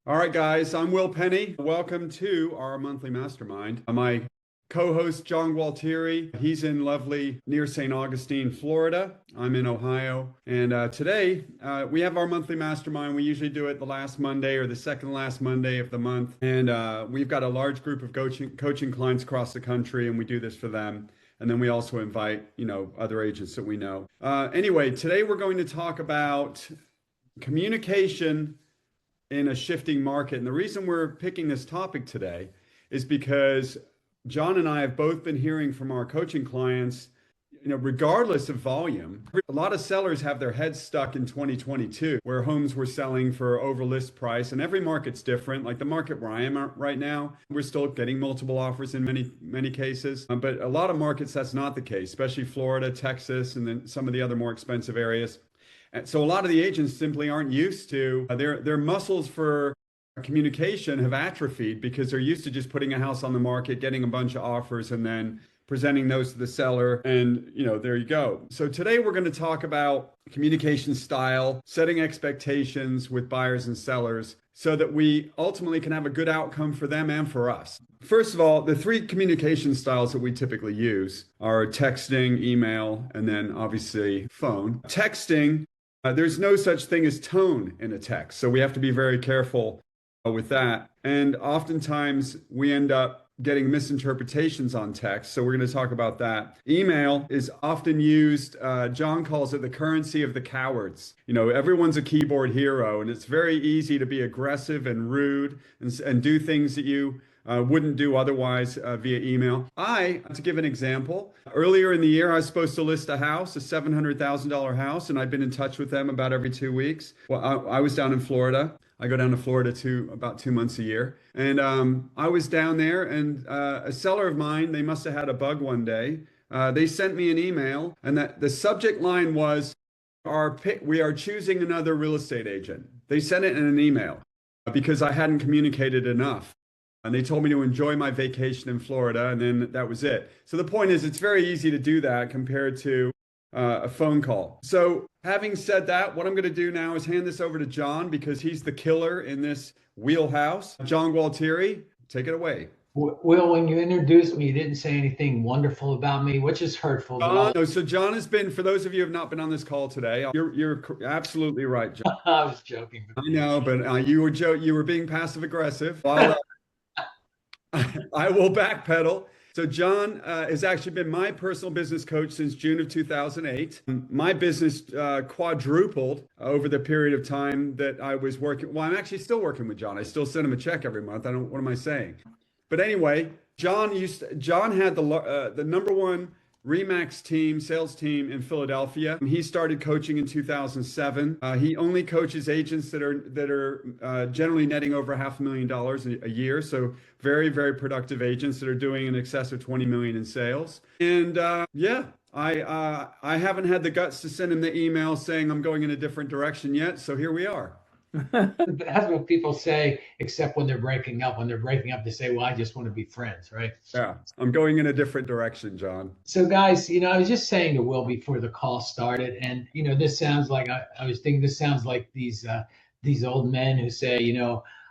All right, guys, I'm Will Penny. Welcome to our monthly mastermind. My co-host, John Gualtieri, he's in lovely near St. Augustine, Florida. I'm in Ohio. And today we have our monthly mastermind. We usually do it the last Monday or the second last Monday of the month. And we've got a large group of coaching clients across the country, and we do this for them. And then we also invite, other agents that we know. Anyway, today we're going to talk about communication in a shifting market. And the reason we're picking this topic today is because John and I have both been hearing from our coaching clients, regardless of volume, a lot of sellers have their heads stuck in 2022 where homes were selling for over list price, and every market's different. Like the market where I am right now, we're still getting multiple offers in many cases. But a lot of markets, that's not the case, especially Florida, Texas, and then some of the other more expensive areas. And so a lot of the agents simply aren't used to their muscles for communication have atrophied because they're used to just putting a house on the market, getting a bunch of offers, and then presenting those to the seller. And, there you go. So today we're going to talk about communication style, setting expectations with buyers and sellers so that we ultimately can have a good outcome for them and for us. First of all, the three communication styles that we typically use are texting, email, and then obviously phone. Texting, there's no such thing as tone in a text, so we have to be very careful with that. And oftentimes we end up getting misinterpretations on text, so we're going to talk about that. Email is often used, John calls it the currency of the cowards. Everyone's a keyboard hero, and it's very easy to be aggressive and rude and do things that you wouldn't do otherwise via email. To give an example, earlier in the year, I was supposed to list a house, a $700,000 house, and I've been in touch with them about every 2 weeks. Well, I was down in Florida. I go down to Florida about 2 months a year. And I was down there, and a seller of mine, they must have had a bug one day. They sent me an email, and that the subject line was, we are choosing another real estate agent. They sent it in an email because I hadn't communicated enough. And they told me to enjoy my vacation in Florida, and then that was it. So the point is, it's very easy to do that compared to a phone call. So having said that, what I'm going to do now is hand this over to John because he's the killer in this wheelhouse. John Gualtieri, take it away. Will, when you introduced me, you didn't say anything wonderful about me, which is hurtful. No, so John has been, for those of you who have not been on this call today, you're absolutely right, John. I was joking. I know, but you were being passive aggressive. I will backpedal. So John has actually been my personal business coach since June of 2008. My business quadrupled over the period of time that I was working. Well, I'm actually still working with John. I still send him a check every month. What am I saying? But anyway, John had the number one RE/MAX sales team in Philadelphia. He started coaching in 2007. He only coaches agents that are generally netting over $500,000 a year. So very, very productive agents that are doing in excess of 20 million in sales. And I haven't had the guts to send him the email saying I'm going in a different direction yet. So here we are. That's what people say, except when they're breaking up. When they're breaking up, they say, well, I just want to be friends, right? Yeah, I'm going in a different direction, John. So guys, I was just saying to Will before the call started, and this sounds like, I was thinking this sounds like these old men who say,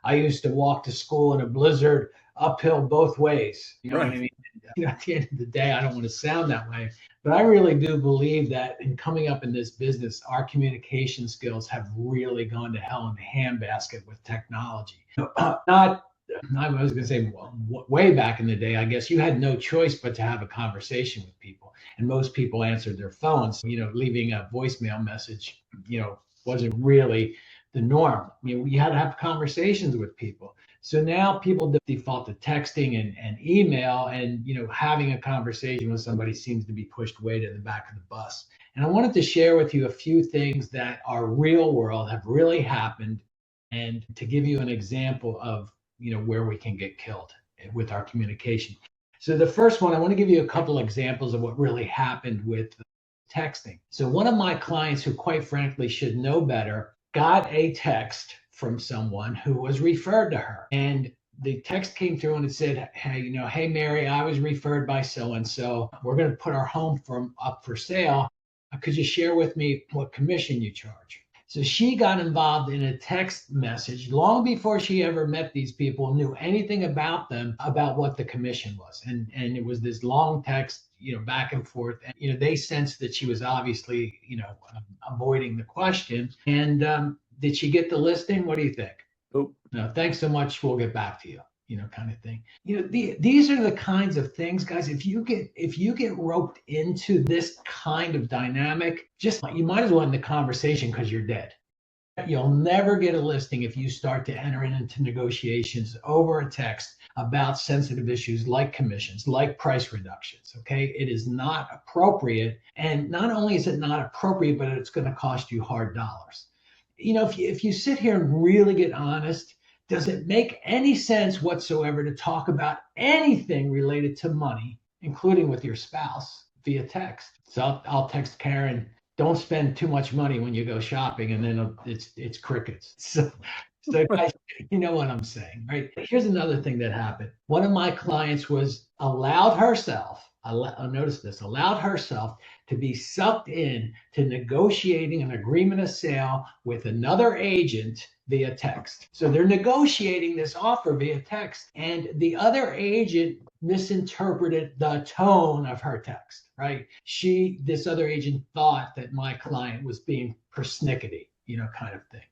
I used to walk to school in a blizzard uphill both ways. You know right. what I mean? At the end of the day, I don't want to sound that way, but I really do believe that in coming up in this business, our communication skills have really gone to hell in a handbasket with technology. I was going to say, way back in the day, I guess you had no choice but to have a conversation with people, and most people answered their phones. Leaving a voicemail message, wasn't really the norm. You had to have conversations with people. So now people default to texting and email, and having a conversation with somebody seems to be pushed way to the back of the bus. And I wanted to share with you a few things that are real world, have really happened, and to give you an example of where we can get killed with our communication. So the first one, I want to give you a couple examples of what really happened with texting. So one of my clients, who quite frankly should know better, got a text from someone who was referred to her. And the text came through and it said, hey, Mary, I was referred by so-and-so. We're going to put our home up for sale. Could you share with me what commission you charge? So she got involved in a text message long before she ever met these people, knew anything about them, about what the commission was. And it was this long text, back and forth. And, they sensed that she was obviously, avoiding the question. And did she get the listing? What do you think? Oh, no, thanks so much. We'll get back to you. Kind of thing. These are the kinds of things, guys. If you get roped into this kind of dynamic, you might as well end the conversation because you're dead. You'll never get a listing if you start to enter into negotiations over a text about sensitive issues like commissions, like price reductions. Okay, it is not appropriate, and not only is it not appropriate, but it's going to cost you hard dollars. If you sit here and really get honest. Does it make any sense whatsoever to talk about anything related to money, including with your spouse, via text? So I'll text Karen, don't spend too much money when you go shopping, and then it's crickets. So guys, you know what I'm saying, right? Here's another thing that happened. One of my clients allowed herself to be sucked in to negotiating an agreement of sale with another agent via text. So they're negotiating this offer via text, and the other agent misinterpreted the tone of her text, right? This other agent thought that my client was being persnickety, kind of thing.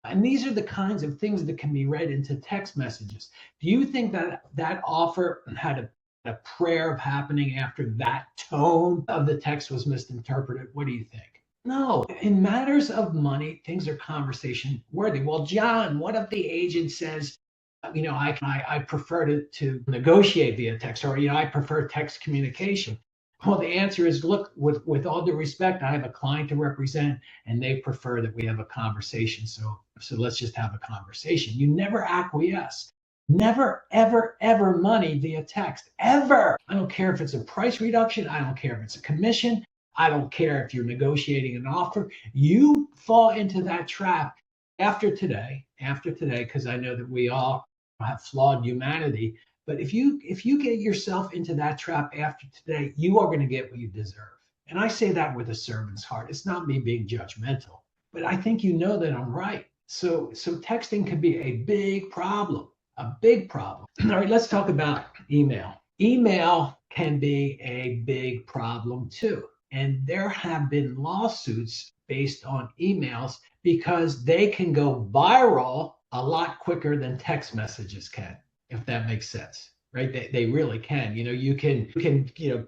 And these are the kinds of things that can be read into text messages. Do you think that offer had a prayer of happening after that tone of the text was misinterpreted? What do you think? No, in matters of money, things are conversation worthy. Well, John, what if the agent says, I prefer to negotiate via text, or, I prefer text communication? Well, the answer is, look, with all due respect, I have a client to represent, and they prefer that we have a conversation. So let's just have a conversation. You never acquiesce. Never, ever, ever money via text, ever. I don't care if it's a price reduction. I don't care if it's a commission. I don't care if you're negotiating an offer. You fall into that trap after today, because I know that we all have flawed humanity. But if you get yourself into that trap after today, you are going to get what you deserve. And I say that with a servant's heart. It's not me being judgmental, but I think you know that I'm right. So texting could be a big problem. A big problem. All right, let's talk about email. Email can be a big problem too. And there have been lawsuits based on emails because they can go viral a lot quicker than text messages can, if that makes sense, right? They really can. You can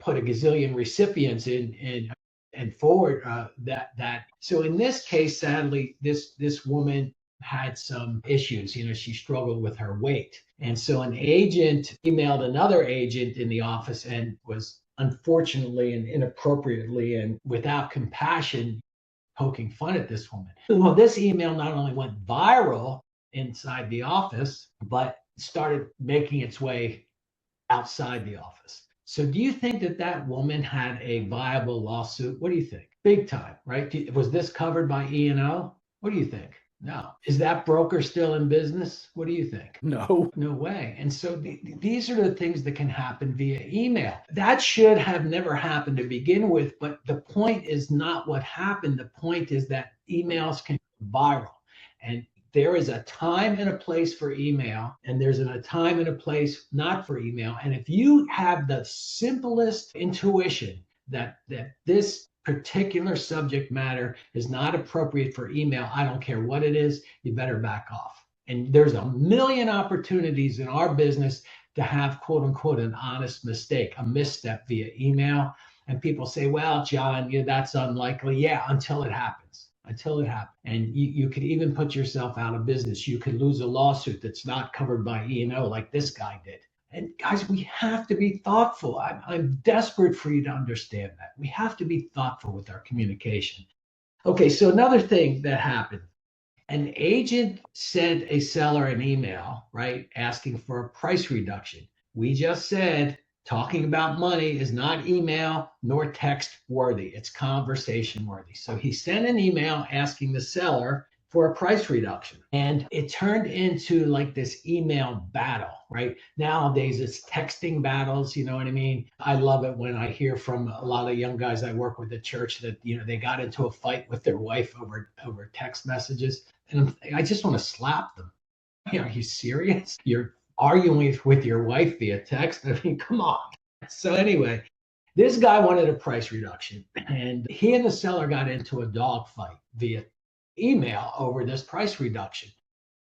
put a gazillion recipients in and forward that. So in this case, sadly, this woman had some issues. She struggled with her weight. And so an agent emailed another agent in the office and was unfortunately and inappropriately and without compassion poking fun at this woman. Well, this email not only went viral inside the office, but started making its way outside the office. So do you think that woman had a viable lawsuit? What do you think? Big time, right? Was this covered by E&O? What do you think? No. Is that broker still in business? What do you think? No. No way. And so these are the things that can happen via email. That should have never happened to begin with, but the point is not what happened. The point is that emails can go viral. And there is a time and a place for email, and there's a time and a place not for email. And if you have the simplest intuition that this particular subject matter is not appropriate for email, I don't care what it is, you better back off. And there's a million opportunities in our business to have, quote unquote, an honest mistake, a misstep via email. And people say, well, John, that's unlikely. Yeah, until it happens. And you could even put yourself out of business. You could lose a lawsuit that's not covered by E&O like this guy did. And guys, we have to be thoughtful. I'm desperate for you to understand that. We have to be thoughtful with our communication. Okay, so another thing that happened, an agent sent a seller an email, right, asking for a price reduction. We just said talking about money is not email nor text worthy. It's conversation worthy. So he sent an email asking the seller for a price reduction. And it turned into like this email battle, right? Nowadays it's texting battles, you know what I mean? I love it when I hear from a lot of young guys I work with at church that, they got into a fight with their wife over text messages. And I just want to slap them. Are you serious? You're arguing with your wife via text? I mean, come on. So anyway, this guy wanted a price reduction, and he and the seller got into a dogfight via email over this price reduction.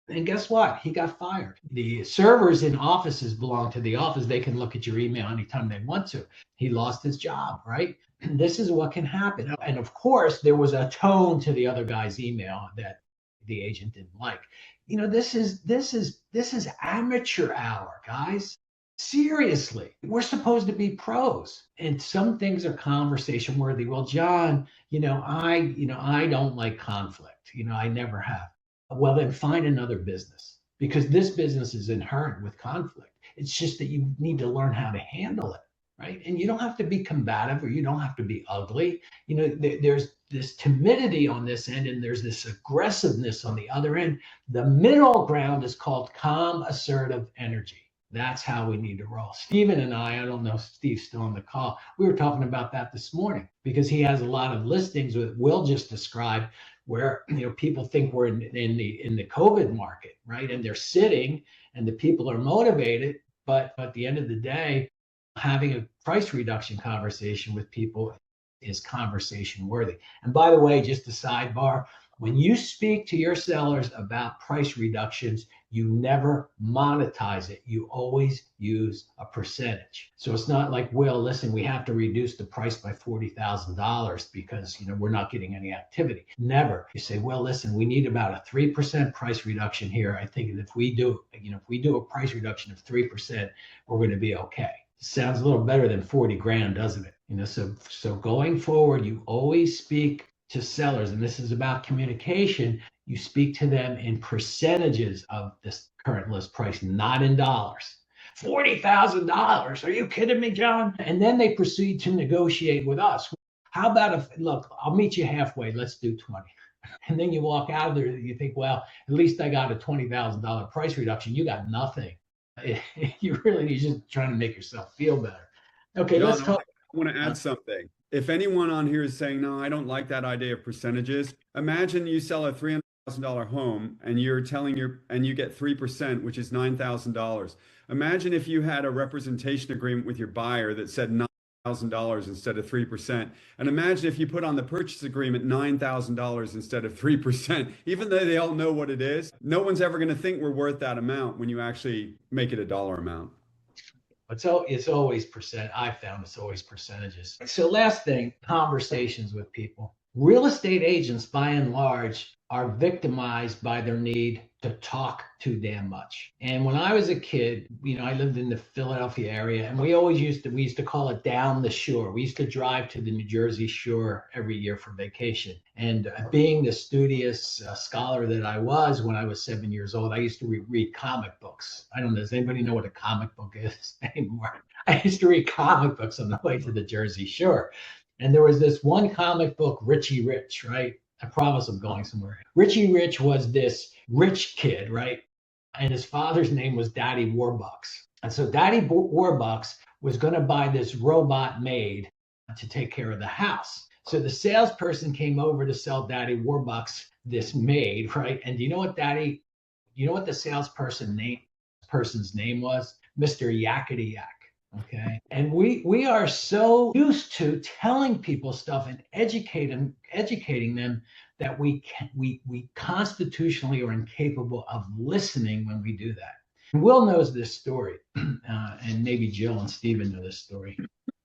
And guess what? He got fired. The servers in offices belong to the office. They can look at your email anytime they want to. He lost his job, right? And this is what can happen. And of course, there was a tone to the other guy's email that the agent didn't like. This is amateur hour, guys. Seriously, we're supposed to be pros, and some things are conversation worthy. Well, John, I don't like conflict. I never have. Well, then find another business, because this business is inherent with conflict. It's just that you need to learn how to handle it, right? And you don't have to be combative, or you don't have to be ugly. There's this timidity on this end, and there's this aggressiveness on the other end. The middle ground is called calm, assertive energy. That's how we need to roll. Stephen and I don't know if Steve's still on the call. We were talking about that this morning, because he has a lot of listings that Will just described where, people think we're in the COVID market, right? And they're sitting and the people are motivated. But at the end of the day, having a price reduction conversation with people is conversation worthy. And by the way, just a sidebar, when you speak to your sellers about price reductions, you never monetize it. You always use a percentage. So it's not like, well, listen, we have to reduce the price by $40,000 because, we're not getting any activity. Never. You say, well, listen, we need about a 3% price reduction here. I think if we do a price reduction of 3%, we're going to be okay. Sounds a little better than 40 grand, doesn't it? So going forward, you always speak to sellers, and this is about communication. You speak to them in percentages of this current list price, not in dollars. $40,000. Are you kidding me, John? And then they proceed to negotiate with us. How about look, I'll meet you halfway. Let's do 20. And then you walk out of there, you think, well, at least I got a $20,000 price reduction. You got nothing. You're just trying to make yourself feel better. Okay, John, let's talk. I want to add something. If anyone on here is saying, no, I don't like that idea of percentages, imagine you sell a $300,000 home and you get 3%, which is $9,000. Imagine if you had a representation agreement with your buyer that said $9,000 instead of 3%. And imagine if you put on the purchase agreement $9,000 instead of 3%. Even though they all know what it is, no one's ever going to think we're worth that amount when you actually make it a dollar amount. It's always percent. I found it's always percentages. So last thing, conversations with people. Real estate agents, by and large, are victimized by their need to talk too damn much. And when I was a kid, I lived in the Philadelphia area, and we used to call it down the shore. We used to drive to the New Jersey shore every year for vacation. And being the studious scholar that I was when I was 7 years old, I used to read comic books. I don't know, does anybody know what a comic book is anymore? I used to read comic books on the way to the Jersey shore. And there was this one comic book, Richie Rich, right? I promise I'm going somewhere. Richie Rich was this rich kid, right? And his father's name was Daddy Warbucks. And so Daddy Warbucks was going to buy this robot maid to take care of the house. So the salesperson came over to sell Daddy Warbucks this maid, right? And you know what the salesperson's name was? Mr. Yakety Yak. Okay. And we are so used to telling people stuff and educating them that we constitutionally are incapable of listening when we do that. And Will knows this story, and maybe Jill and Stephen know this story.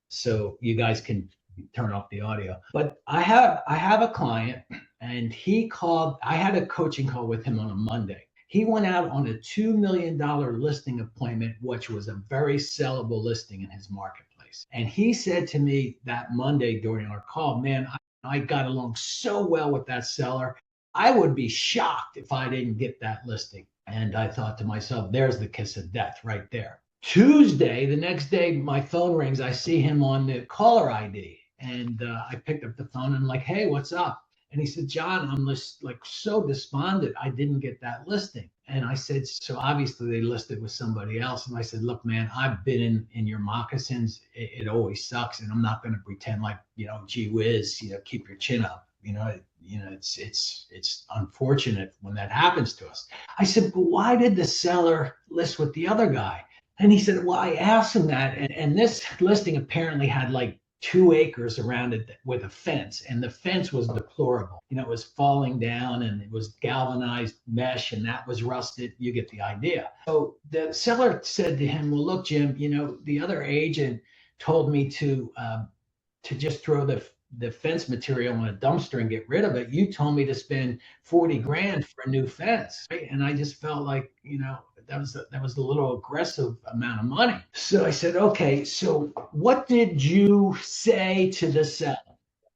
So you guys can turn off the audio. But I have a client, and he called. I had a coaching call with him on a Monday. He went out on a $2 million listing appointment, which was a very sellable listing in his marketplace. And he said to me that Monday during our call, man, I got along so well with that seller. I would be shocked if I didn't get that listing. And I thought to myself, there's the kiss of death right there. Tuesday, the next day, my phone rings. I see him on the caller ID. And I picked up the phone and I'm like, hey, what's up? And he said, John, I'm just like so despondent. I didn't get that listing. And I said, so obviously they listed with somebody else. And I said, look, man, I've been in your moccasins. It always sucks. And I'm not going to pretend like, gee whiz, keep your chin up. It's unfortunate when that happens to us. I said, but why did the seller list with the other guy? And he said, well, I asked him that. And this listing apparently had like 2 acres around it with a fence, and the fence was deplorable. It was falling down, and it was galvanized mesh, and that was rusted. You get the idea. So the seller said to him, well, look, Jim, the other agent told me to just throw the fence material in a dumpster and get rid of it. You told me to spend 40 grand for a new fence, right? And I just felt like, that was a little aggressive amount of money. So I said, okay, so what did you say to the seller,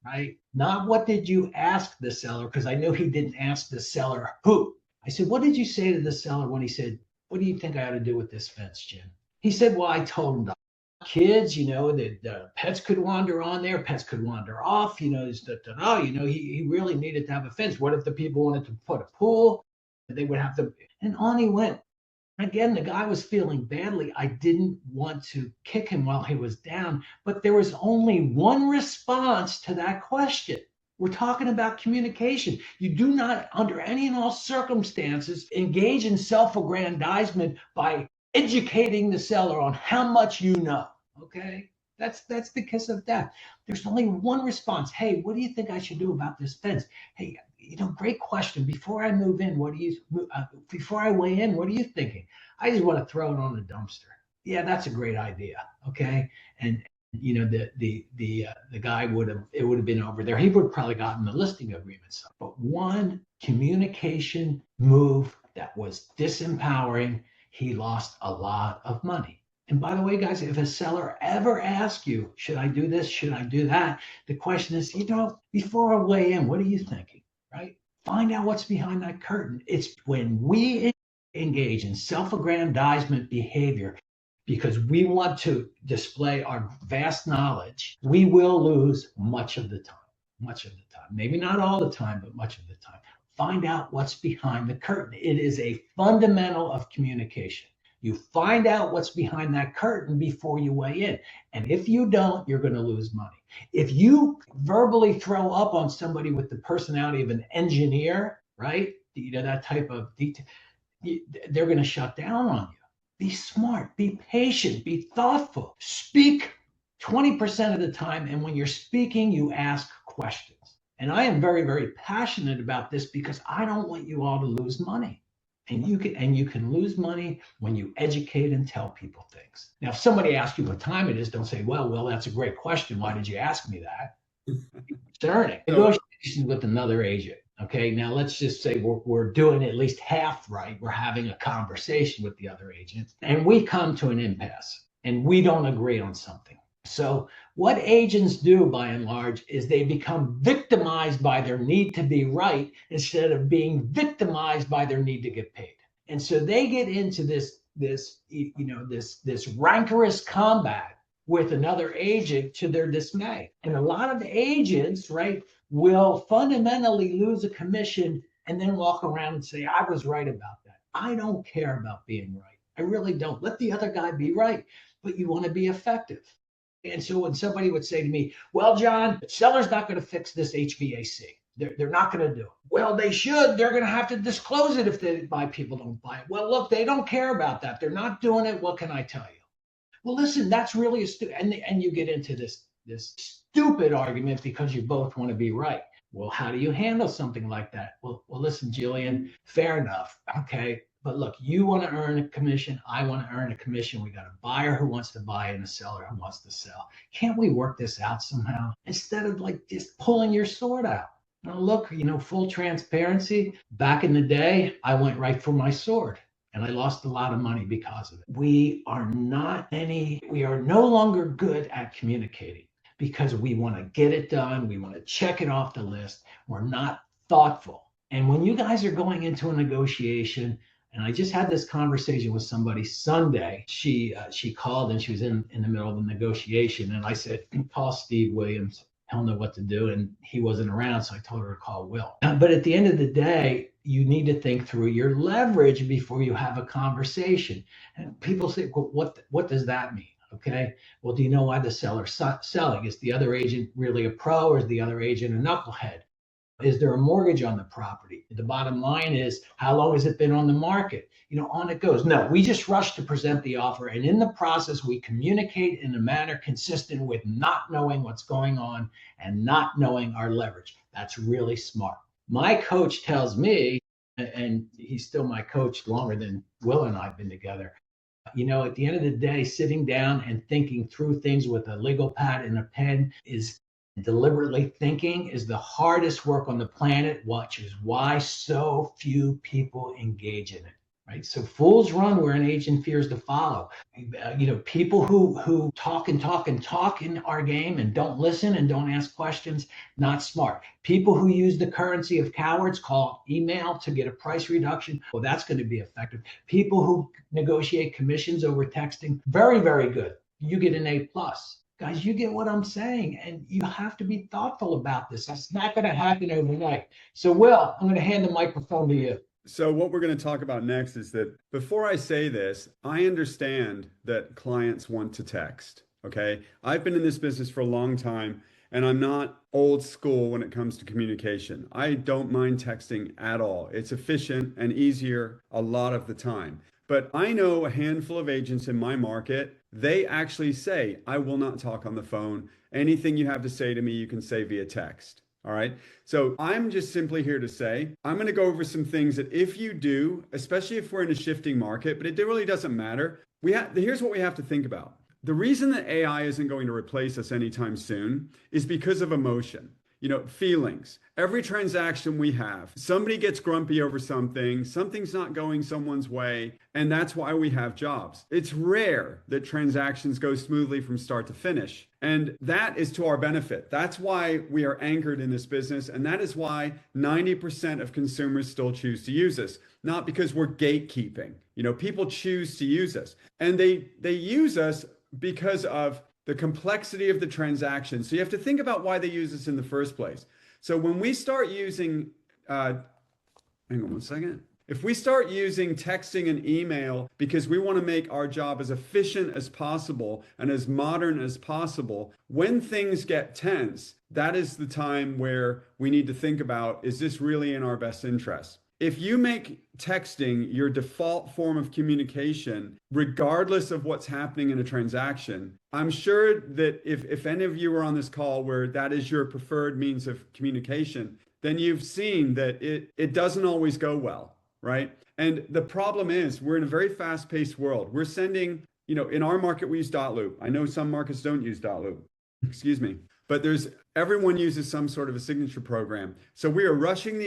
right? Not what did you ask the seller, because I knew he didn't ask the seller who. I said, what did you say to the seller when he said, what do you think I ought to do with this fence, Jim? He said, well, I told him kids, the pets could wander on there, pets could wander off, he really needed to have a fence. What if the people wanted to put a pool? They would have to, and on he went. Again, the guy was feeling badly. I didn't want to kick him while he was down, but there was only one response to that question. We're talking about communication. You do not, under any and all circumstances, engage in self-aggrandizement by educating the seller on how much you know. Okay? That's the kiss of death. There's only one response. Hey, what do you think I should do about this fence? Hey, great question. Before I move in, before I weigh in, what are you thinking? I just want to throw it on the dumpster. Yeah, that's a great idea. Okay. And the guy would have been over there. He would have probably gotten the listing agreement. But one communication move that was disempowering, he lost a lot of money. And by the way, guys, if a seller ever asks you, should I do this? Should I do that? The question is, before I weigh in, what are you thinking? Right? Find out what's behind that curtain. It's when we engage in self-aggrandizement behavior because we want to display our vast knowledge, we will lose much of the time. Maybe not all the time, but much of the time. Find out what's behind the curtain. It is a fundamental of communication. You find out what's behind that curtain before you weigh in. And if you don't, you're going to lose money. If you verbally throw up on somebody with the personality of an engineer, right? That type of detail, they're going to shut down on you. Be smart, be patient, be thoughtful. Speak 20% of the time. And when you're speaking, you ask questions. And I am very, very passionate about this because I don't want you all to lose money. And you can lose money when you educate and tell people things. Now, if somebody asks you what time it is, don't say, well, that's a great question. Why did you ask me that? Concerning negotiations with another agent. Okay, now let's just say we're doing at least half right. We're having a conversation with the other agent, and we come to an impasse, and we don't agree on something. So what agents do by and large is they become victimized by their need to be right instead of being victimized by their need to get paid. And so they get into this rancorous combat with another agent to their dismay. And a lot of agents, right, will fundamentally lose a commission and then walk around and say, I was right about that. I don't care about being right. I really don't. Let the other guy be right, but you want to be effective. And so when somebody would say to me, well, John, the seller's not going to fix this HVAC. They're not going to do it. Well, they should. They're going to have to disclose it if people don't buy it. Well, look, they don't care about that. They're not doing it. What can I tell you? Well, listen, that's really a stupid, and you get into this stupid argument because you both want to be right. Well, how do you handle something like that? Well, listen, Jillian, fair enough. Okay. But look, you want to earn a commission. I want to earn a commission. We got a buyer who wants to buy and a seller who wants to sell. Can't we work this out somehow? Instead of like just pulling your sword out. Now look, full transparency. Back in the day, I went right for my sword and I lost a lot of money because of it. We are no longer good at communicating because we want to get it done. We want to check it off the list. We're not thoughtful. And when you guys are going into a negotiation, and I just had this conversation with somebody Sunday. She called and she was in the middle of a negotiation. And I said, call Steve Williams. he'll know what to do. And he wasn't around, so I told her to call Will. But at the end of the day, you need to think through your leverage before you have a conversation. And people say, well, what does that mean? Okay. Well, do you know why the seller's selling? Is the other agent really a pro, or is the other agent a knucklehead? Is there a mortgage on the property? The bottom line is, how long has it been on the market? On it goes. No, we just rush to present the offer. And in the process, we communicate in a manner consistent with not knowing what's going on and not knowing our leverage. That's really smart. My coach tells me, and he's still my coach longer than Will and I have been together, at the end of the day, sitting down and thinking through things with a legal pad and a pen is deliberately thinking is the hardest work on the planet, which is why so few people engage in it. Right. So fools run where an agent fears to follow. People who talk and talk and talk in our game and don't listen and don't ask questions, not smart. People who use the currency of cowards, call email to get a price reduction, well, that's going to be effective. People who negotiate commissions over texting, very, very good. You get an A+. Guys, you get what I'm saying, and you have to be thoughtful about this. It's not going to happen overnight. So, Will, I'm going to hand the microphone to you. So what we're going to talk about next is that before I say this, I understand that clients want to text, okay? I've been in this business for a long time, and I'm not old school when it comes to communication. I don't mind texting at all. It's efficient and easier a lot of the time. But I know a handful of agents in my market, they actually say, I will not talk on the phone. Anything you have to say to me, you can say via text. All right. So I'm just simply here to say, I'm going to go over some things that if you do, especially if we're in a shifting market, but it really doesn't matter. Here's what we have to think about. The reason that AI isn't going to replace us anytime soon is because of emotion. Feelings. Every transaction we have, somebody gets grumpy over something, something's not going someone's way, and that's why we have jobs. It's rare that transactions go smoothly from start to finish, and that is to our benefit. That's why we are anchored in this business, and that is why 90% of consumers still choose to use us, not because we're gatekeeping. People choose to use us, and they use us because of the complexity of the transaction. So you have to think about why they use this in the first place. So when we start using, hang on one second. If we start using texting and email because we want to make our job as efficient as possible and as modern as possible, when things get tense, that is the time where we need to think about, is this really in our best interest? If you make texting your default form of communication, regardless of what's happening in a transaction, I'm sure that if any of you are on this call where that is your preferred means of communication, then you've seen that it doesn't always go well, right? And the problem is we're in a very fast-paced world. We're sending, in our market, we use dotloop. I know some markets don't use dotloop, excuse me. But everyone uses some sort of a signature program. So we are rushing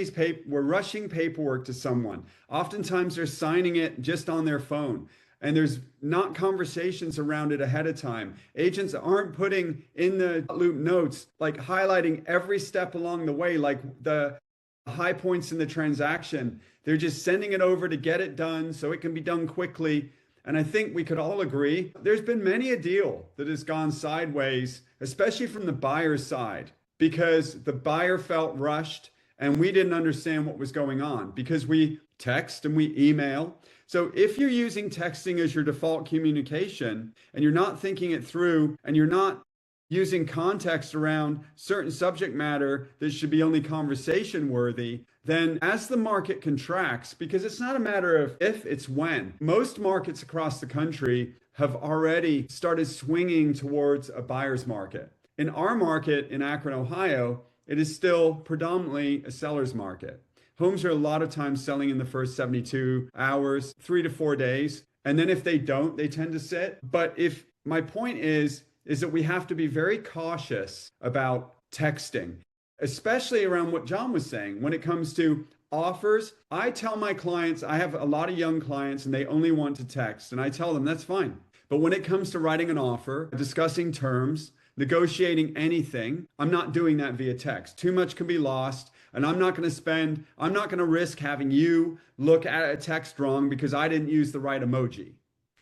we're rushing paperwork to someone. Oftentimes they're signing it just on their phone, and there's not conversations around it ahead of time. Agents aren't putting in the loop notes, like highlighting every step along the way, like the high points in the transaction. They're just sending it over to get it done so it can be done quickly. And I think we could all agree there's been many a deal that has gone sideways, especially from the buyer's side, because the buyer felt rushed and we didn't understand what was going on because we text and we email. So if you're using texting as your default communication and you're not thinking it through and you're not using context around certain subject matter that should be only conversation worthy, then as the market contracts, because it's not a matter of if, it's when. Most markets across the country have already started swinging towards a buyer's market. In our market in Akron, Ohio, it is still predominantly a seller's market. Homes are a lot of times selling in the first 72 hours, 3 to 4 days. And then if they don't, they tend to sit. But if my point is that we have to be very cautious about texting, especially around what John was saying when it comes to offers. I tell my clients, I have a lot of young clients and they only want to text, and I tell them that's fine. But when it comes to writing an offer, discussing terms, negotiating anything, I'm not doing that via text. Too much can be lost, and I'm not going to risk having you look at a text wrong because I didn't use the right emoji.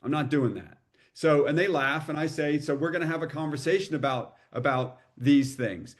I'm not doing that. So, and they laugh and I say, so we're going to have a conversation about these things.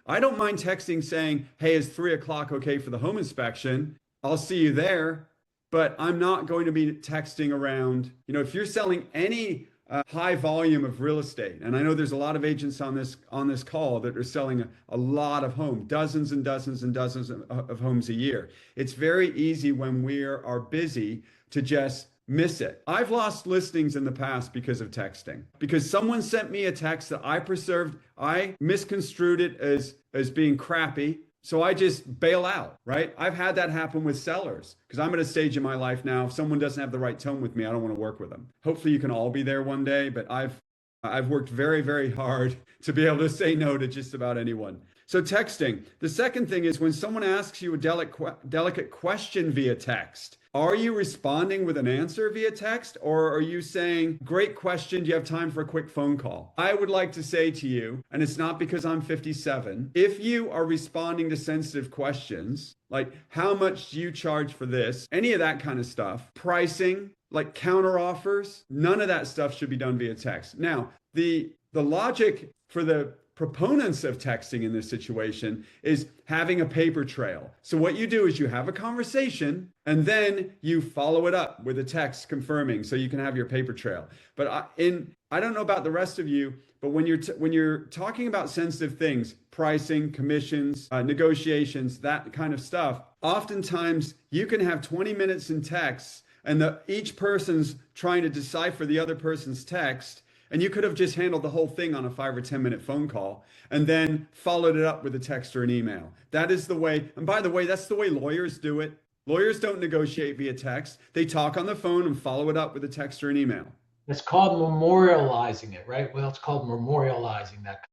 I don't mind texting saying, hey, is 3 o'clock okay for the home inspection? I'll see you there. But I'm not going to be texting around. If you're selling any high volume of real estate, and I know there's a lot of agents on this call that are selling a lot of homes, dozens and dozens and dozens of homes a year. It's very easy when we are busy to just miss it. I've lost listings in the past because of texting, because someone sent me a text that I misconstrued it as being crappy. So I just bail out, right? I've had that happen with sellers because I'm at a stage in my life now. If someone doesn't have the right tone with me, I don't want to work with them. Hopefully you can all be there one day, but I've worked very, very hard to be able to say no to just about anyone. So texting. The second thing is when someone asks you a delicate question via text, are you responding with an answer via text, or are you saying, great question, do you have time for a quick phone call? I would like to say to you, and it's not because I'm 57, if you are responding to sensitive questions, like how much do you charge for this, any of that kind of stuff, pricing, like counter offers, none of that stuff should be done via text. Now, the logic for the proponents of texting in this situation is having a paper trail. So what you do is you have a conversation and then you follow it up with a text confirming so you can have your paper trail. But I don't know about the rest of you, but when you're talking about sensitive things, pricing, commissions, negotiations, that kind of stuff, oftentimes you can have 20 minutes in text and each person's trying to decipher the other person's text. And you could have just handled the whole thing on a 5 or 10 minute phone call and then followed it up with a text or an email. That is the way. And by the way, that's the way lawyers do it. Lawyers don't negotiate via text. They talk on the phone and follow it up with a text or an email. It's called memorializing it, right? Well, it's called memorializing that.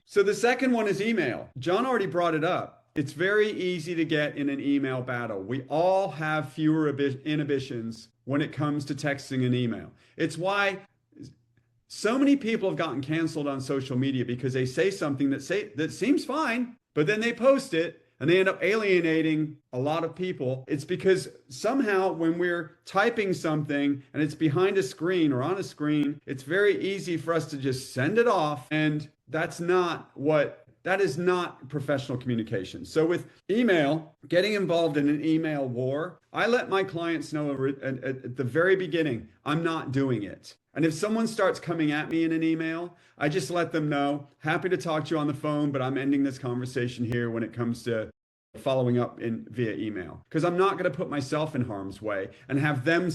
So the second one is email. John already brought it up. It's very easy to get in an email battle. We all have fewer inhibitions when it comes to texting and email. It's why so many people have gotten canceled on social media because they say something that seems fine, but then they post it and they end up alienating a lot of people. It's because somehow when we're typing something and it's behind a screen or on a screen, it's very easy for us to just send it off. And that is not professional communication. So with email, getting involved in an email war, I let my clients know at the very beginning, I'm not doing it. And if someone starts coming at me in an email, I just let them know, happy to talk to you on the phone, but I'm ending this conversation here when it comes to following up via email. Because I'm not going to put myself in harm's way and have them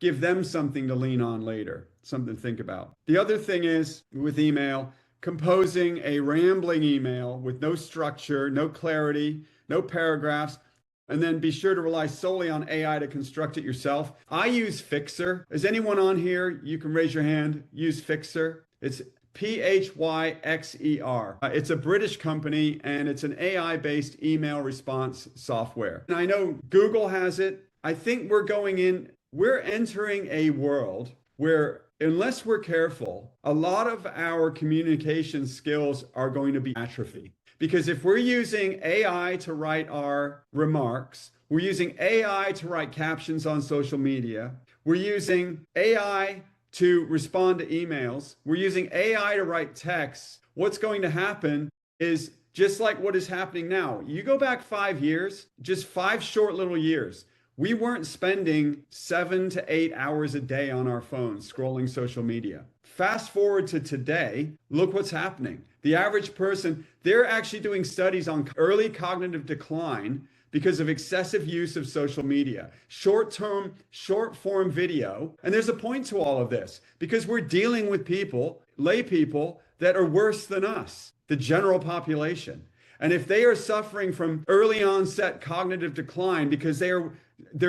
give them something to lean on later, something to think about. The other thing is with email, composing a rambling email with no structure, no clarity, no paragraphs, and then be sure to rely solely on AI to construct it yourself. I use Fixer. Is anyone on here? You can raise your hand. Use Fixer. It's Pyxer. It's a British company and it's an AI-based email response software. And I know Google has it. I think we're entering a world where unless we're careful, a lot of our communication skills are going to be atrophy. Because if we're using AI to write our remarks, we're using AI to write captions on social media, we're using AI to respond to emails, we're using AI to write texts, what's going to happen is just like what is happening now. You go back 5 years, just 5 short little years, we weren't spending 7 to 8 hours a day on our phones scrolling social media. Fast forward to today, look what's happening. The average person, they're actually doing studies on early cognitive decline because of excessive use of social media, short form video. And there's a point to all of this because we're dealing with lay people that are worse than us, the general population. And if they are suffering from early onset cognitive decline because they're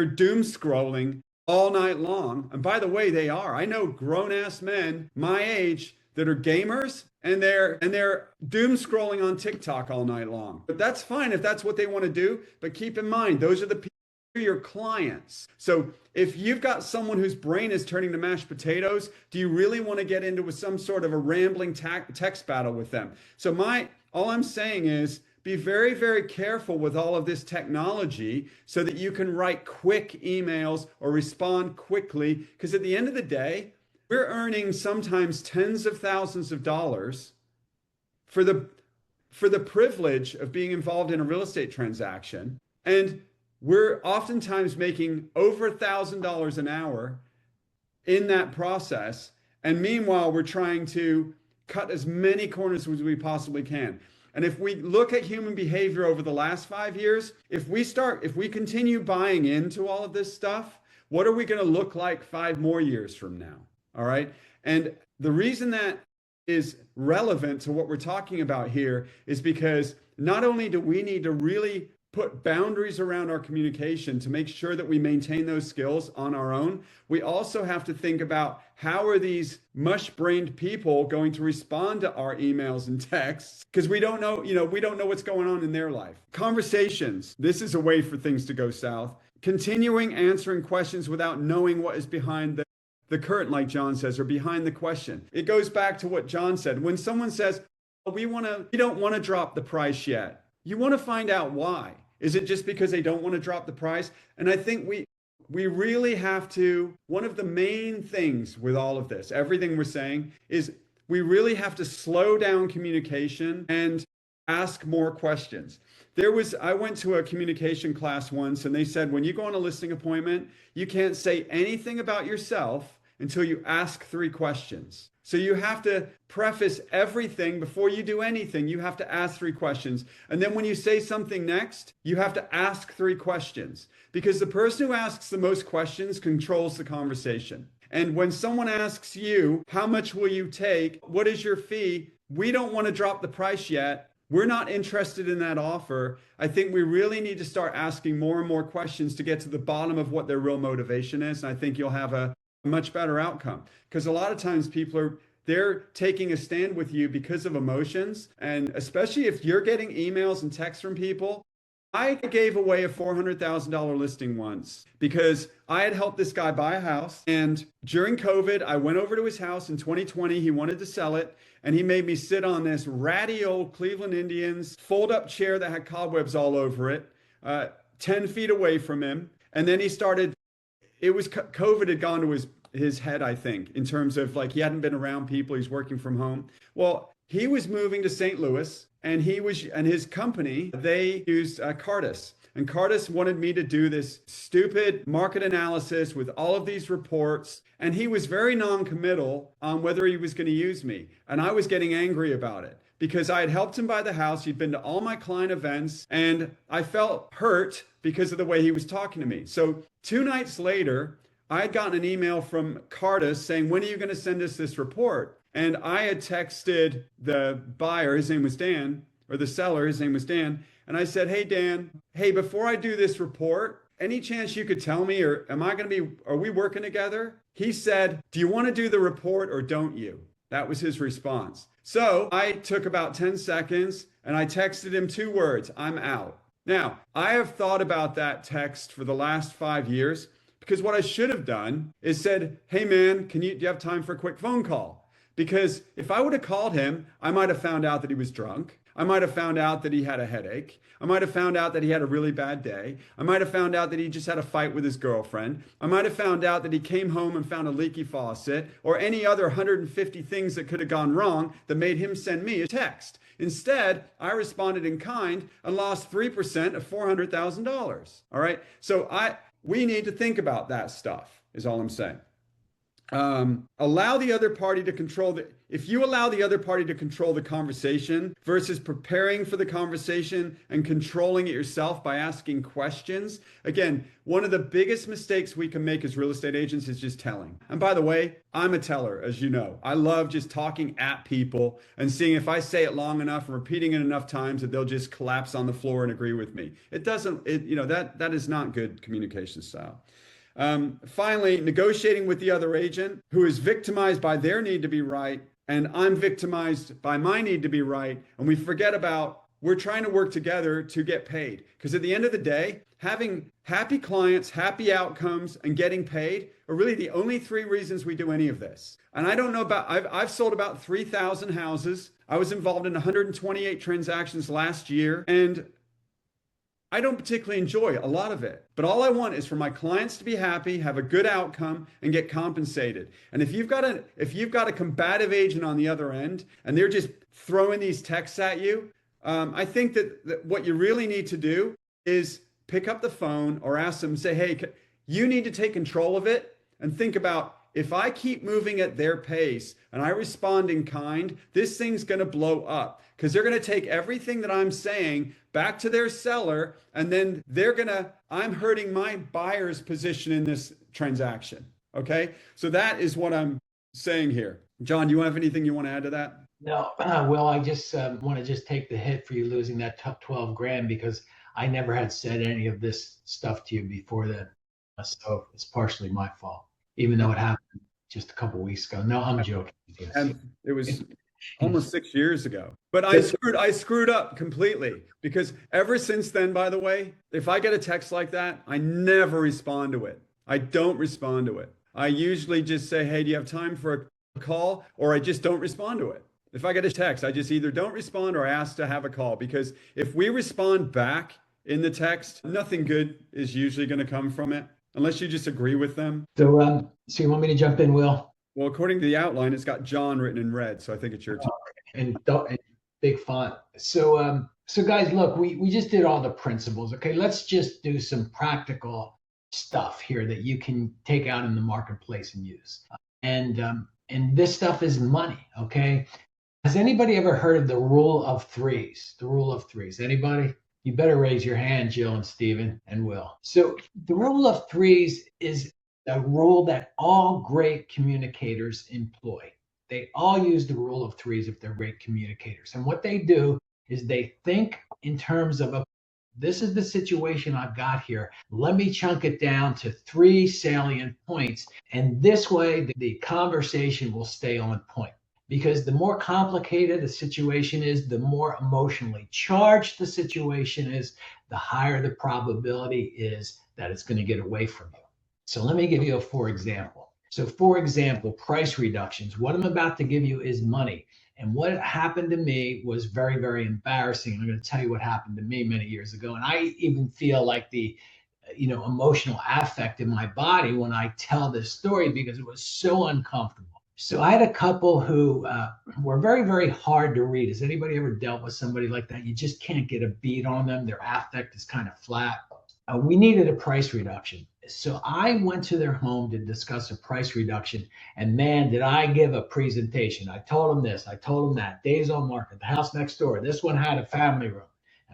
doom scrolling all night long, and by the way, they are. I know grown-ass men my age that are gamers and they're doom scrolling on TikTok all night long. But that's fine if that's what they want to do. But keep in mind, those are the people who are your clients. So if you've got someone whose brain is turning to mashed potatoes, do you really want to get into some sort of a rambling text battle with them? So all I'm saying is be very, very careful with all of this technology so that you can write quick emails or respond quickly. Because at the end of the day, we're earning sometimes tens of thousands of dollars for the privilege of being involved in a real estate transaction. And we're oftentimes making over $1,000 an hour in that process. And meanwhile, we're trying to cut as many corners as we possibly can. And if we look at human behavior over the last 5 years, if we continue buying into all of this stuff, what are we going to look like 5 more years from now? All right. And the reason that is relevant to what we're talking about here is because not only do we need to really put boundaries around our communication to make sure that we maintain those skills on our own, we also have to think about how are these mush-brained people going to respond to our emails and texts, because we don't know, we don't know what's going on in their life. Conversations, this is a way for things to go south. Continuing answering questions without knowing what is behind the curtain, like John says, or behind the question. It goes back to what John said. When someone says, we don't want to drop the price yet, you want to find out why. Is it just because they don't want to drop the price? And I think we really have to, one of the main things with all of this, everything we're saying, is we really have to slow down communication and ask more questions. I went to a communication class once, and they said, when you go on a listing appointment, you can't say anything about yourself until you ask 3 questions. So you have to preface everything before you do anything. You have to ask 3 questions. And then when you say something next, you have to ask 3 questions, because the person who asks the most questions controls the conversation. And when someone asks you, how much will you take? What is your fee? We don't want to drop the price yet. We're not interested in that offer. I think we really need to start asking more and more questions to get to the bottom of what their real motivation is. And I think you'll have a much better outcome, because a lot of times they're taking a stand with you because of emotions. And especially if you're getting emails and texts from people. I gave away a $400,000 listing once because I had helped this guy buy a house. And during COVID, I went over to his house in 2020. He wanted to sell it. And he made me sit on this ratty old Cleveland Indians fold-up chair that had cobwebs all over it, 10 feet away from him. And then COVID had gone to his head, I think, in terms of he hadn't been around people. He's working from home. Well, he was moving to St. Louis, and his company, they used Cartus. And Cartus wanted me to do this stupid market analysis with all of these reports. And he was very non-committal on whether he was going to use me. And I was getting angry about it because I had helped him buy the house. He'd been to all my client events, and I felt hurt because of the way he was talking to me. So 2 nights later, I had gotten an email from Cartus saying, when are you going to send us this report? And I had texted the buyer, his name was Dan, or the seller, his name was Dan. And I said, hey, Dan, before I do this report, any chance you could tell me, or are we working together? He said, do you want to do the report or don't you? That was his response. So I took about 10 seconds and I texted him 2 words, I'm out. Now, I have thought about that text for the last 5 years, because what I should have done is said, hey man, do you have time for a quick phone call? Because if I would have called him, I might have found out that he was drunk. I might have found out that he had a headache. I might have found out that he had a really bad day. I might have found out that he just had a fight with his girlfriend. I might have found out that he came home and found a leaky faucet, or any other 150 things that could have gone wrong that made him send me a text. Instead, I responded in kind and lost 3% of $400,000. All right. So we need to think about that stuff, is all I'm saying. Allow the other party to control if you allow the other party to control the conversation versus preparing for the conversation and controlling it yourself by asking questions. Again, one of the biggest mistakes we can make as real estate agents is just telling. And by the way, I'm a teller, as you know. I love just talking at people and seeing if I say it long enough and repeating it enough times that they'll just collapse on the floor and agree with me. That is not good communication style. Finally, negotiating with the other agent who is victimized by their need to be right, and I'm victimized by my need to be right. And we forget about we're trying to work together to get paid. Because at the end of the day, having happy clients, happy outcomes, and getting paid are really the only 3 reasons we do any of this. And I don't know I've sold about 3,000 houses. I was involved in 128 transactions last year. And I don't particularly enjoy a lot of it. But all I want is for my clients to be happy, have a good outcome, and get compensated. And if you've got a combative agent on the other end and they're just throwing these texts at you, I think that what you really need to do is pick up the phone or ask them, say, hey, you need to take control of it and think about, if I keep moving at their pace and I respond in kind, this thing's going to blow up, because they're going to take everything that I'm saying back to their seller, and then I'm hurting my buyer's position in this transaction. Okay. So that is what I'm saying here. John, do you have anything you want to add to that? No, well, I just want to just take the hit for you losing that top 12 grand, because I never had said any of this stuff to you before that. So it's partially my fault, even though it happened just a couple of weeks ago. No, I'm joking. And it was almost 6 years ago. But I screwed up completely, because ever since then, by the way, if I get a text like that, I never respond to it. I don't respond to it. I usually just say, hey, do you have time for a call? Or I just don't respond to it. If I get a text, I just either don't respond or ask to have a call, because if we respond back in the text, nothing good is usually going to come from it, unless you just agree with them. So, so you want me to jump in, Will? Well, according to the outline, it's got John written in red, so I think it's your turn. And big font. So, so guys, look, we just did all the principles. Okay, let's just do some practical stuff here that you can take out in the marketplace and use. And this stuff is money. Okay. Has anybody ever heard of the rule of threes? The rule of threes. Anybody? You better raise your hand, Jill and Stephen and Will. So the rule of threes is a rule that all great communicators employ. They all use the rule of threes if they're great communicators. And what they do is they think in terms of this is the situation I've got here. Let me chunk it down to 3 salient points. And this way, the conversation will stay on point. Because the more complicated the situation is, the more emotionally charged the situation is, the higher the probability is that it's going to get away from you. So let me give you a for example. So for example, price reductions. What I'm about to give you is money. And what happened to me was very, very embarrassing. I'm going to tell you what happened to me many years ago. And I even feel like the emotional affect in my body when I tell this story, because it was so uncomfortable. So I had a couple who were very, very hard to read. Has anybody ever dealt with somebody like that? You just can't get a beat on them. Their affect is kind of flat. We needed a price reduction. So I went to their home to discuss a price reduction. And man, did I give a presentation. I told them this, I told them that. Days on market, the house next door. This one had a family room.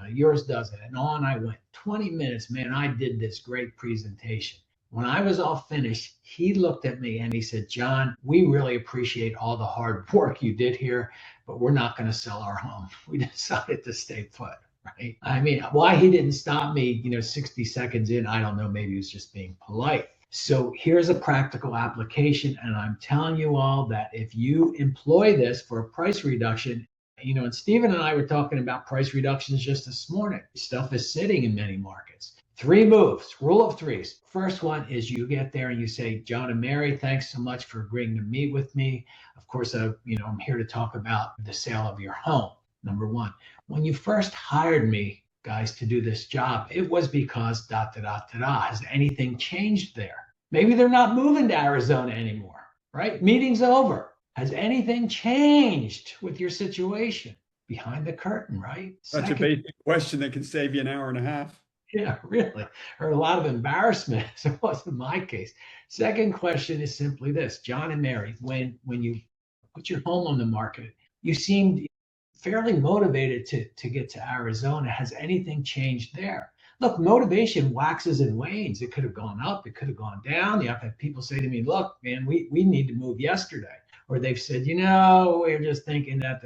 Yours doesn't. And on I went. 20 minutes, man, I did this great presentation. When I was all finished, he looked at me and he said, John, we really appreciate all the hard work you did here, but we're not going to sell our home. We decided to stay put, right? I mean, why he didn't stop me, 60 seconds in, I don't know. Maybe he was just being polite. So here's a practical application. And I'm telling you all that if you employ this for a price reduction, and Stephen and I were talking about price reductions just this morning. Stuff is sitting in many markets. 3 moves, rule of threes. First one is you get there and you say, John and Mary, thanks so much for agreeing to meet with me. Of course, I'm here to talk about the sale of your home. Number 1, when you first hired me, guys, to do this job, it was because ... Has anything changed there? Maybe they're not moving to Arizona anymore, right? Meeting's over. Has anything changed with your situation? Behind the curtain, right? Such a basic question that can save you an hour and a half. Yeah, really. Or a lot of embarrassment, as it was in my case. Second question is simply this. John and Mary, when you put your home on the market, you seemed fairly motivated to get to Arizona. Has anything changed there? Look, motivation waxes and wanes. It could have gone up. It could have gone down. I've had people say to me, look, man, we need to move yesterday. Or they've said, we're just thinking that,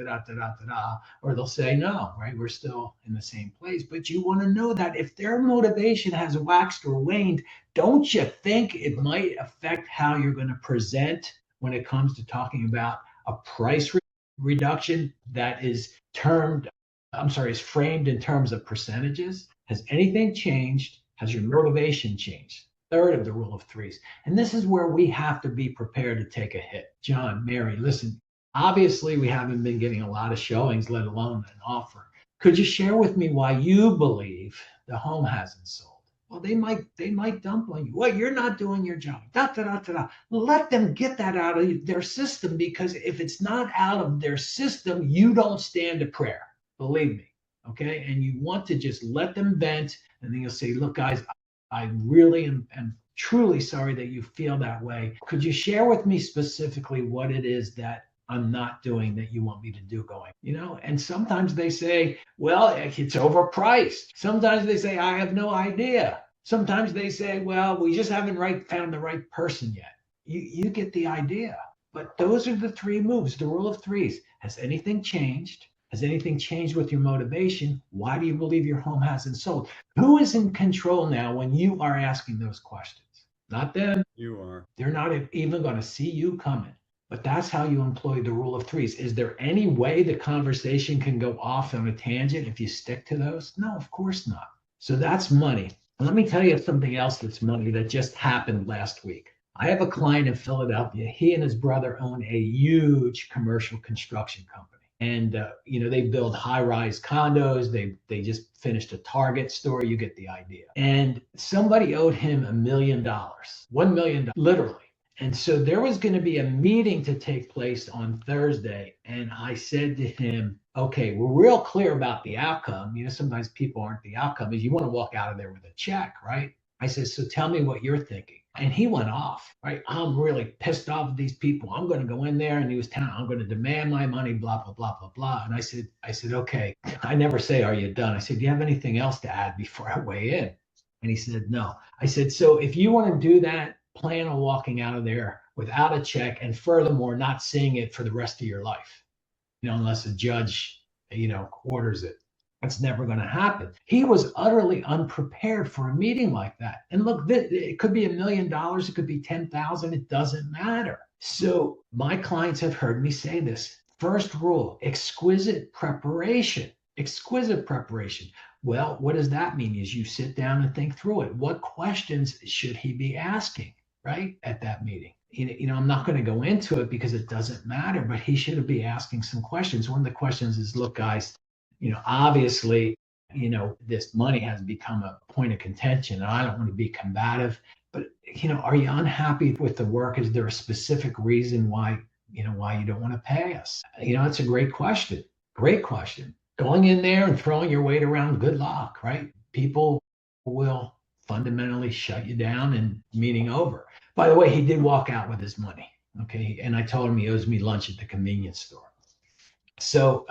or they'll say, no, right? We're still in the same place. But you want to know that if their motivation has waxed or waned, don't you think it might affect how you're going to present when it comes to talking about a price reduction that is framed in terms of percentages? Has anything changed? Has your motivation changed? Third of the rule of threes. And this is where we have to be prepared to take a hit. John, Mary, listen, obviously we haven't been getting a lot of showings, let alone an offer. Could you share with me why you believe the home hasn't sold. Well, they might dump on you. Well, you're not doing your job. Da, da, da, da, da. Let them get that out of their system, because if it's not out of their system, you don't stand a prayer. Believe me. Okay. And you want to just let them vent, and then you'll say, look, guys, I really am truly sorry that you feel that way. Could you share with me specifically what it is that I'm not doing that you want me to do going? And sometimes they say, well, it's overpriced. Sometimes they say, I have no idea. Sometimes they say, well, we just haven't found the right person yet. You get the idea. But those are the three moves, the rule of threes. Has anything changed? Has anything changed with your motivation? Why do you believe your home hasn't sold? Who is in control now when you are asking those questions? Not them. You are. They're not even going to see you coming. But that's how you employ the rule of threes. Is there any way the conversation can go off on a tangent if you stick to those? No, of course not. So that's money. And let me tell you something else that's money that just happened last week. I have a client in Philadelphia. He and his brother own a huge commercial construction company. And, they build high-rise condos. They just finished a Target store. You get the idea. And somebody owed him $1 million, $1 million, literally. And so there was going to be a meeting to take place on Thursday. And I said to him, okay, we're real clear about the outcome. Sometimes people aren't the outcome. Is you want to walk out of there with a check, right? I said, so tell me what you're thinking. And he went off, right? I'm really pissed off at these people. I'm going to go in there. And he was telling, I'm going to demand my money, blah, blah, blah, blah, blah. And I said, okay. I never say, are you done? I said, do you have anything else to add before I weigh in? And he said, no. I said, so if you want to do that, plan on walking out of there without a check, and furthermore, not seeing it for the rest of your life, unless a judge, orders it. That's never going to happen. He was utterly unprepared for a meeting like that. And look, it could be $1 million. It could be 10,000. It doesn't matter. So my clients have heard me say this. First rule, exquisite preparation. Exquisite preparation. Well, what does that mean? Is you sit down and think through it. What questions should he be asking, right, at that meeting? I'm not going to go into it because it doesn't matter, but he should be asking some questions. One of the questions is, look, guys, obviously, this money has become a point of contention, and I don't want to be combative, but, are you unhappy with the work? Is there a specific reason why you don't want to pay us? It's a great question. Great question. Going in there and throwing your weight around, good luck, right? People will fundamentally shut you down and meeting over. By the way, he did walk out with his money. Okay. And I told him he owes me lunch at the convenience store. So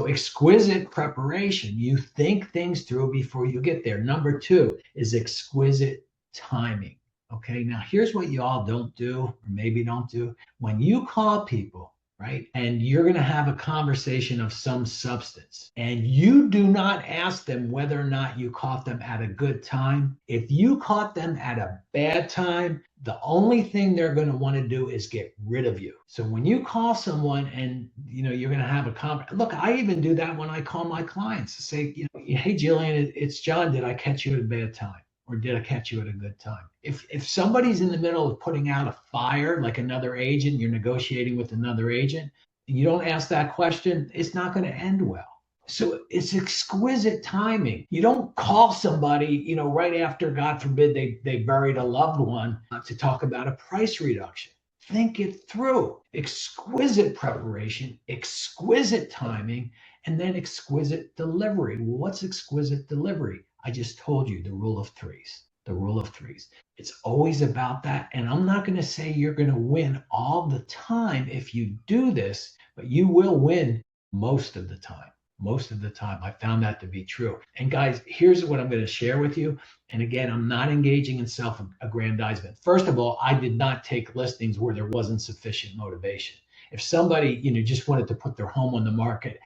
exquisite preparation. You think things through before you get there. Number 2 is exquisite timing. Okay. Now here's what you all don't do, or maybe don't do. When you call people, right, and you're going to have a conversation of some substance, and you do not ask them whether or not you caught them at a good time. If you caught them at a bad time, the only thing they're going to want to do is get rid of you. So when you call someone and you're going to have a conversation, look, I even do that when I call my clients to say, hey, Jillian, it's John. Did I catch you at a bad time? Or did I catch you at a good time? If somebody's in the middle of putting out a fire, like another agent, you're negotiating with another agent, and you don't ask that question, it's not going to end well. So it's exquisite timing. You don't call somebody, right after, God forbid, they buried a loved one to talk about a price reduction. Think it through. Exquisite preparation, exquisite timing, and then exquisite delivery. Well, what's exquisite delivery? I just told you the rule of threes. The rule of threes. It's always about that. And I'm not going to say you're going to win all the time if you do this, but you will win most of the time. Most of the time. I found that to be true. And guys, here's what I'm going to share with you. And again, I'm not engaging in self-aggrandizement. First of all, I did not take listings where there wasn't sufficient motivation. If somebody, just wanted to put their home on the market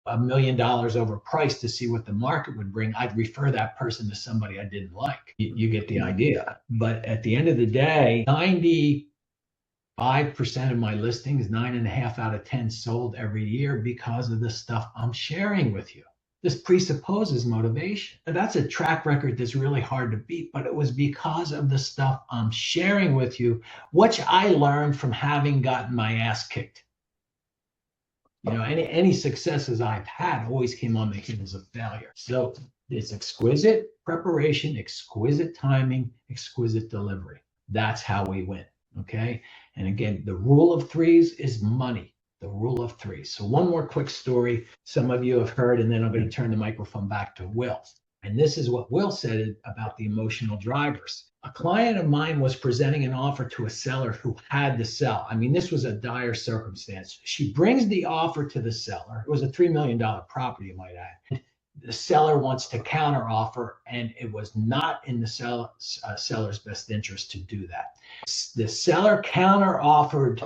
$1 million overpriced to see what the market would bring, I'd refer that person to somebody I didn't like. You get the idea. But at the end of the day, 95% of my listings, 9.5 out of 10 sold every year because of the stuff I'm sharing with you. This presupposes motivation. Now, that's a track record that's really hard to beat, but it was because of the stuff I'm sharing with you, which I learned from having gotten my ass kicked. Any successes I've had always came on the heels of failure. So It's exquisite preparation, exquisite timing, exquisite delivery. That's how we win. Okay. And again, the rule of threes is money. The rule of threes. So one more quick story some of you have heard, and then I'm going to turn the microphone back to Will. And this is what Will said about the emotional drivers. A client of mine was presenting an offer to a seller who had to sell. I mean, this was a dire circumstance. She brings the offer to the seller. It was a $3 million property, I might add. The seller wants to counter offer, and it was not in the seller's best interest to do that. The seller counter offered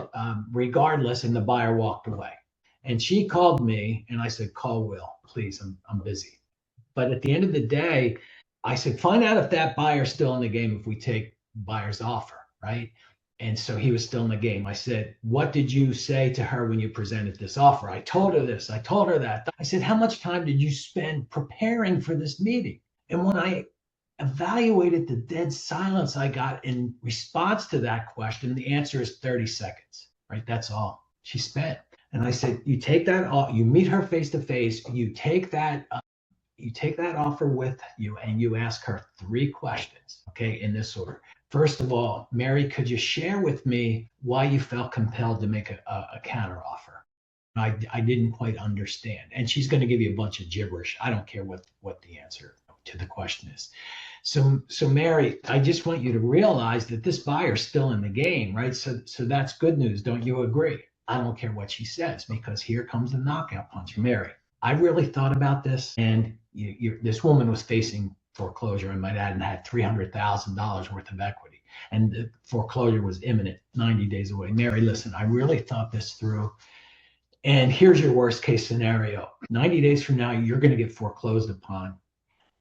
regardless, and the buyer walked away. And she called me, and I said, call Will, please, I'm busy. But at the end of the day, I said, find out if that buyer's still in the game if we take buyer's offer, right? And so he was still in the game. I said, what did you say to her when you presented this offer? I told her this, I told her that. I said, how much time did you spend preparing for this meeting? And when I evaluated the dead silence I got in response to that question, the answer is 30 seconds, right? That's all she spent. And I said, you take that off, you meet her face to face, you take that offer with you, and you ask her 3 questions, okay, in this order. First of all, Mary, could you share with me why you felt compelled to make a counter offer? I didn't quite understand. And she's going to give you a bunch of gibberish. I don't care what the answer to the question is. So Mary, I just want you to realize that this buyer's still in the game, right? So that's good news. Don't you agree? I don't care what she says, because here comes the knockout punch. Mary, I really thought about this, and this woman was facing foreclosure, and my dad had $300,000 worth of equity, and the foreclosure was imminent, 90 days away. Mary, listen, I really thought this through, and here's your worst case scenario. 90 days from now, you're going to get foreclosed upon,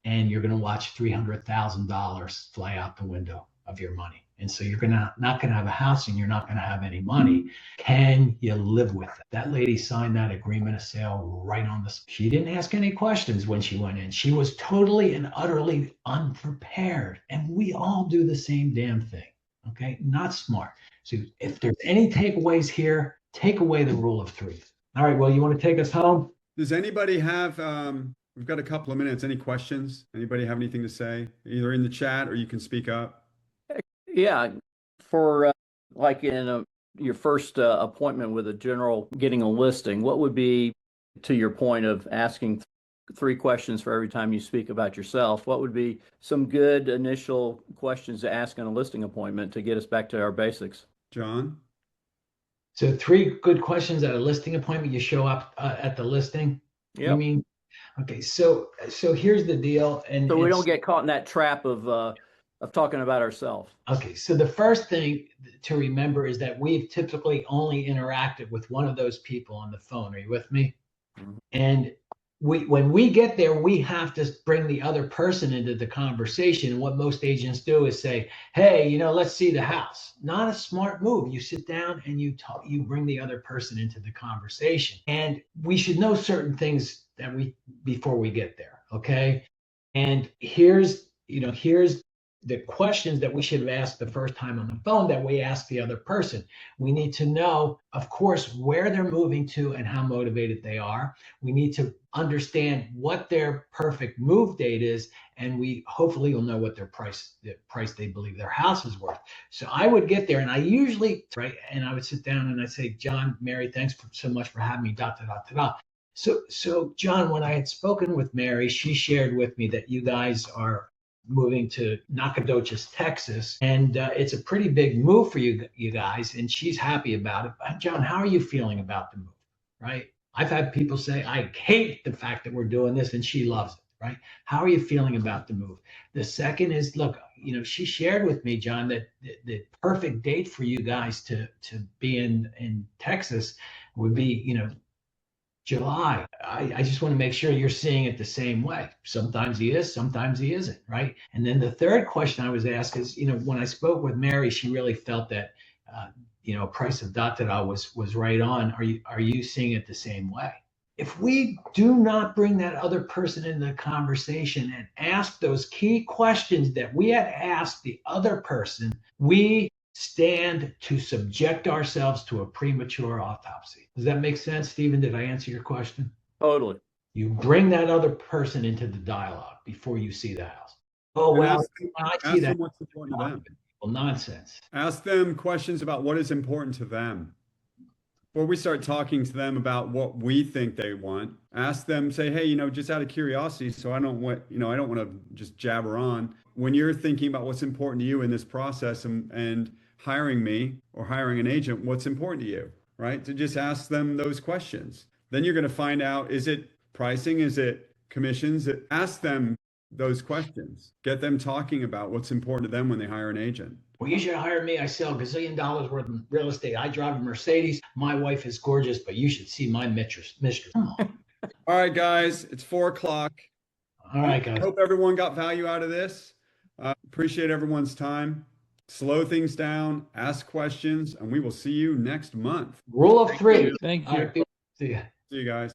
and you're going to watch $300,000 fly out the window of your money. And so you're not going to have a house, and you're not going to have any money. Can you live with it? That lady signed that agreement of sale right on the spot. She didn't ask any questions when she went in. She was totally and utterly unprepared. And we all do the same damn thing. Okay. Not smart. So if there's any takeaways here, take away the rule of threes. All right. Well, you want to take us home? Does anybody have, we've got a couple of minutes. Any questions? Anybody have anything to say? Either in the chat or you can speak up. Yeah, for like in your first appointment with a general getting a listing, what would be, to your point of asking 3 questions for every time you speak about yourself, what would be some good initial questions to ask in a listing appointment to get us back to our basics? John? So 3 good questions at a listing appointment. You show up at the listing. Yeah. You mean, okay. So here's the deal. And so we don't get caught in that trap of talking about ourselves. Okay, so the first thing to remember is that we've typically only interacted with one of those people on the phone. Are you with me? Mm-hmm. And when we get there, we have to bring the other person into the conversation. And what most agents do is say, hey, let's see the house. Not a smart move. You sit down and you bring the other person into the conversation. And we should know certain things before we get there, okay? And here's the questions that we should have asked the first time on the phone that we ask the other person. We need to know, of course, where they're moving to and how motivated they are. We need to understand what their perfect move date is, and we hopefully will know what the price they believe their house is worth. So I would get there, and I usually, right, and I would sit down and I'd say, John, Mary, thanks so much for having me, da, da, da, da, da. So John, when I had spoken with Mary, she shared with me that you guys are moving to Nacogdoches, Texas, and it's a pretty big move for you guys, and she's happy about it. John, how are you feeling about the move, right? I've had people say, I hate the fact that we're doing this, and she loves it, right? How are you feeling about the move? The second is, look, she shared with me, John, that the perfect date for you guys to be in Texas would be, July. I just want to make sure you're seeing it the same way. Sometimes he is, sometimes he isn't, right? And then the third question I was asked is, when I spoke with Mary, she really felt that, price of da-da-da was right on. Are you seeing it the same way? If we do not bring that other person into the conversation and ask those key questions that we had asked the other person, we stand to subject ourselves to a premature autopsy. Does that make sense, Stephen? Did I answer your question? Totally. You bring that other person into the dialogue before you see the house. Oh, And well, ask when I see ask that, them what's important to them. well, nonsense. Ask them questions about what is important to them. Before we start talking to them about what we think they want, ask them, say, hey, just out of curiosity, so I don't want, I don't want to just jabber on. When you're thinking about what's important to you in this process and hiring me or hiring an agent, what's important to you, right? To just ask them those questions. Then you're going to find out, is it pricing? Is it commissions? Ask them those questions. Get them talking about what's important to them when they hire an agent. Well, you should hire me. I sell $1 gazillion worth of real estate. I drive a Mercedes. My wife is gorgeous, but you should see my mistress. Come on. All right, guys, it's 4:00. All right, I guys. hope everyone got value out of this. Appreciate everyone's time. Slow things down, ask questions, and we will see you next month. Rule of 3. Thank All you. right, see ya. See you guys.